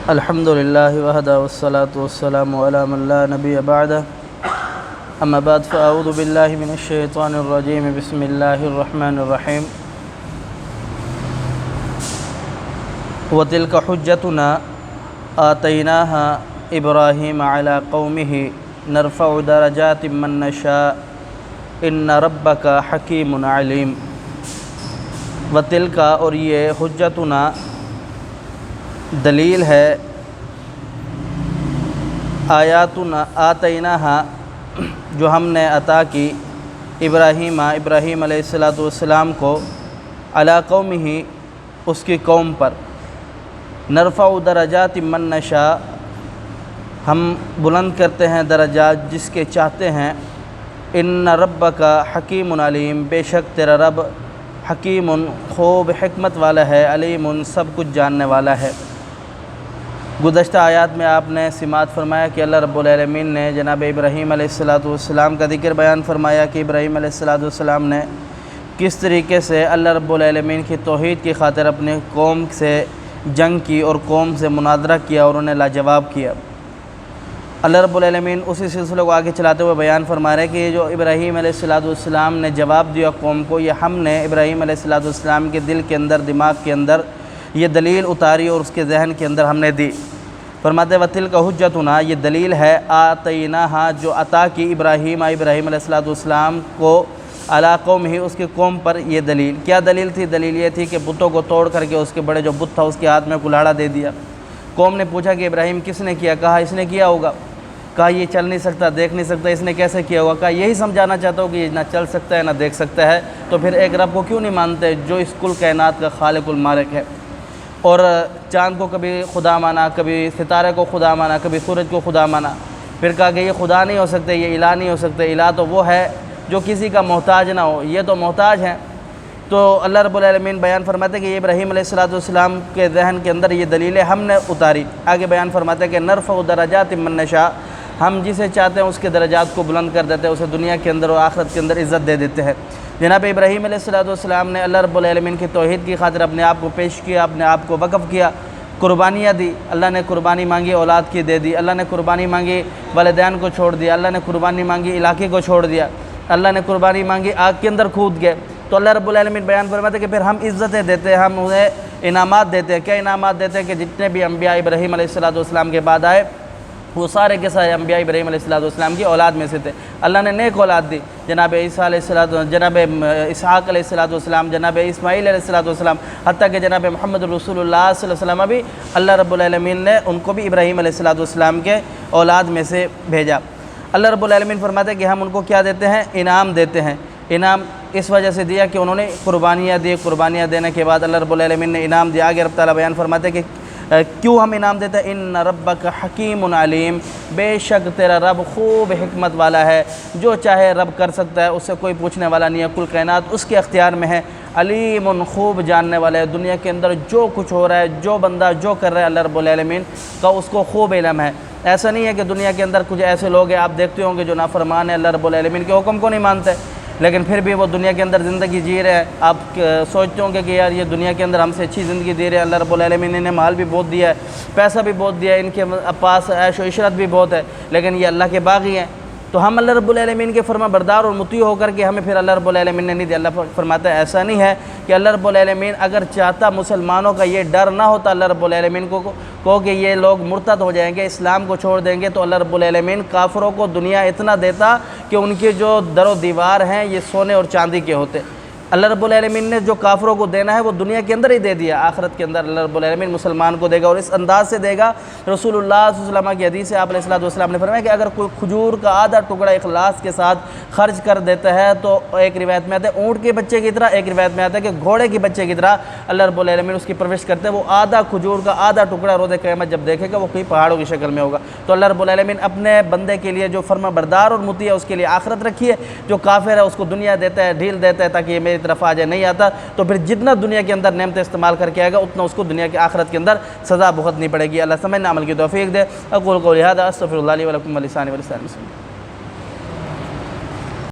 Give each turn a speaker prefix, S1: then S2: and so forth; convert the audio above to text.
S1: الحمدللہ وحدہ والصلاة والسلام علی من لا نبی بعدہ اما بعد فاعوذ باللہ من الشیطان الرجیم بسم اللہ الرحمن الرحیم وَتِلْكَ حُجَّتُنَا آتَيْنَاهَا إِبْرَاهِيمَ عَلَى قَوْمِهِ نَرْفَعُ دَرَجَاتٍ مَّن نَّشَاءُ إِنَّ رَبَّكَ حَكِيمٌ عَلِيمٌ۔ وَتِلْكَ اور یہ حجتنا دلیل ہے، آیاتنا آتیناها جو ہم نے عطا کی ابراہیم علیہ السلام کو علی قومہ اس کی قوم پر، نرفع درجات من نشاء ہم بلند کرتے ہیں درجات جس کے چاہتے ہیں، ان ربک حکیم علیم بے شک تیرا رب حکیم خوب حکمت والا ہے، علیم سب کچھ جاننے والا ہے۔ گزشتہ آیات میں آپ نے سماعت فرمایا کہ اللہ رب العالمین نے جناب ابراہیم علیہ السلام کا ذکر بیان فرمایا کہ ابراہیم علیہ السلام نے کس طریقے سے اللہ رب العالمین کی توحید کی خاطر اپنے قوم سے جنگ کی اور قوم سے مناظرہ کیا اور انہیں لاجواب کیا۔ اللہ رب العالمین اسی سلسلے کو آگے چلاتے ہوئے بیان فرما رہے کہ یہ جو ابراہیم علیہ السلام نے جواب دیا قوم کو، یہ ہم نے ابراہیم علیہ السلام کے دل کے اندر، دماغ کے اندر یہ دلیل اتاری اور اس کے ذہن کے اندر ہم نے دی۔ فرماتے وَتِلْكَ حُجَّتُنَا یہ دلیل ہے آتَيْنَاهَا جو عطا کی ابراہیم علیہ السلام کو علی قوم ہی اس کے قوم پر۔ یہ دلیل کیا دلیل تھی؟ دلیل یہ تھی کہ بتوں کو توڑ کر کے اس کے بڑے جو بت تھا اس کے ہاتھ میں کلاڑا دے دیا۔ قوم نے پوچھا کہ ابراہیم کس نے کیا؟ کہا اس نے کیا ہوگا۔ کہا یہ چل نہیں سکتا، دیکھ نہیں سکتا، اس نے کیسے کیا ہوگا؟ کہا یہی سمجھانا چاہتا ہوں کہ یہ نہ چل سکتا ہے نہ دیکھ سکتا ہے، تو پھر ایک رب کو کیوں نہیں مانتے جو اس کل کائنات کا خالق المالک ہے؟ اور چاند کو کبھی خدا مانا، کبھی ستارے کو خدا مانا، کبھی سورج کو خدا مانا۔ پھر کہا کہ یہ خدا نہیں ہو سکتے، یہ الہ نہیں ہو سکتے، الہ تو وہ ہے جو کسی کا محتاج نہ ہو، یہ تو محتاج ہیں۔ تو اللہ رب العالمین بیان فرماتے کہ یہ ابراہیم علیہ السلام کے ذہن کے اندر یہ دلیلیں ہم نے اتاری۔ آگے بیان فرماتے کہ نرفع درجات من نشاء ہم جسے چاہتے ہیں اس کے درجات کو بلند کر دیتے ہیں، اسے دنیا کے اندر اور آخرت کے اندر عزت دے دیتے ہیں۔ جناب ابراہیم علیہ السلام نے اللہ رب العالمین کی توحید کی خاطر اپنے آپ کو پیش کیا، اپنے آپ کو وقف کیا، قربانیاں دی۔ اللہ نے قربانی مانگی، اولاد کی دے دی۔ اللہ نے قربانی مانگی، والدین کو چھوڑ دیا۔ اللہ نے قربانی مانگی، علاقے کو چھوڑ دیا۔ اللہ نے قربانی مانگی، آگ کے اندر کود گئے۔ تو اللہ رب العالمین بیان فرماتے کہ پھر ہم عزتیں دیتے ہیں، ہم انہیں انعامات دیتے ہیں۔ کیا انعامات دیتے ہیں؟ کہ جتنے بھی انبیاء ابراہیم علیہ السلام کے بعد آئے وہ سارے کے سارے انبیاء ابراہیم علیہ السلام کی اولاد میں سے تھے۔ اللہ نے نیک اولاد دی، جناب عیسیٰ علیہ السلام، جناب اسحاق علیہ السلام، جناب اسماعیل علیہ السلام، حتیٰ کہ جناب محمد رسول اللہ صلی اللہ علیہ وسلم بھی اللہ رب العالمین نے ان کو بھی ابراہیم علیہ السلام کے اولاد میں سے بھیجا۔ اللہ رب العالمین فرماتے ہیں کہ ہم ان کو کیا دیتے ہیں؟ انعام دیتے ہیں۔ انعام اس وجہ سے دیا کہ انہوں نے قربانیاں دی، قربانیاں دینے کے بعد اللہ رب العالمین نے انعام دیا۔ آگے رب تعالیٰ بیان فرماتے ہیں کہ کیوں ہم انعام دیتے ہیں؟ ان ربک حکیم علیم بے شک تیرا رب خوب حکمت والا ہے، جو چاہے رب کر سکتا ہے، اس سے کوئی پوچھنے والا نہیں ہے، کل کائنات اس کے اختیار میں ہے۔ علیم خوب جاننے والا ہے، دنیا کے اندر جو کچھ ہو رہا ہے، جو بندہ جو کر رہا ہے، اللہ رب العالمین کا اس کو خوب علم ہے۔ ایسا نہیں ہے کہ دنیا کے اندر کچھ ایسے لوگ ہیں، آپ دیکھتے ہوں گے جو نافرمان ہیں، اللہ رب العالمین کے حکم کو نہیں مانتے، لیکن پھر بھی وہ دنیا کے اندر زندگی جی رہے ہیں۔ آپ سوچتے ہوں گے کہ یار یہ دنیا کے اندر ہم سے اچھی زندگی دے رہے ہیں، اللہ رب العالمین نے انہیں مال بھی بہت دیا ہے، پیسہ بھی بہت دیا ہے، ان کے پاس عیش و عشرت بھی بہت ہے، لیکن یہ اللہ کے باغی ہیں۔ تو ہم اللہ رب العالمین کے فرما بردار اور مطیع ہو کر کے ہمیں پھر اللہ رب العالمین نے نہیں دیا۔ اللہ فرماتا ہے ایسا نہیں ہے کہ اللہ رب العالمین اگر چاہتا مسلمانوں کا یہ ڈر نہ ہوتا اللہ رب العالمین کو کہ یہ لوگ مرتد ہو جائیں گے، اسلام کو چھوڑ دیں گے، تو اللہ رب العالمین کافروں کو دنیا اتنا دیتا کہ ان کے جو در و دیوار ہیں یہ سونے اور چاندی کے ہوتے۔ اللہ رب العالمین نے جو کافروں کو دینا ہے وہ دنیا کے اندر ہی دے دیا، آخرت کے اندر اللہ رب العالمین مسلمان کو دے گا، اور اس انداز سے دے گا۔ رسول اللہ صلی اللہ علیہ وسلم کی حدیث ہے، آپ علیہ السلام نے فرمایا کہ اگر کوئی کھجور کا آدھا ٹکڑا اخلاص کے ساتھ خرچ کر دیتا ہے تو ایک روایت میں آتا ہے اونٹ کے بچے کی طرح، ایک روایت میں آتا ہے کہ گھوڑے کے بچے کی طرح اللہ رب العالمین اس کی پرورش کرتے ہیں۔ وہ آدھا کھجور کا آدھا ٹکڑا روز قیامت جب دیکھے گا وہ کوئی پہاڑوں کی شکل میں ہوگا۔ تو اللہ رب العالمین اپنے بندے کے لیے جو فرما بردار اور مطیع ہے اس کے لیے آخرت رکھی ہے، جو کافر ہے اس کو دنیا دیتا ہے، ڈھیل دیتا ہے تاکہ یہ میری طرف آ جائے، نہیں آتا تو پھر جتنا دنیا کے اندر نعمتیں استعمال کر کے آئے گا اتنا اس کو دنیا کی آخرت کے اندر سزا بھگتنی پڑے گی۔ اللہ سمجھنا عمل کی توفیق دے۔ اقول قولی ھذا استغفر اللہ لی ولکم ولسائر المسلمین۔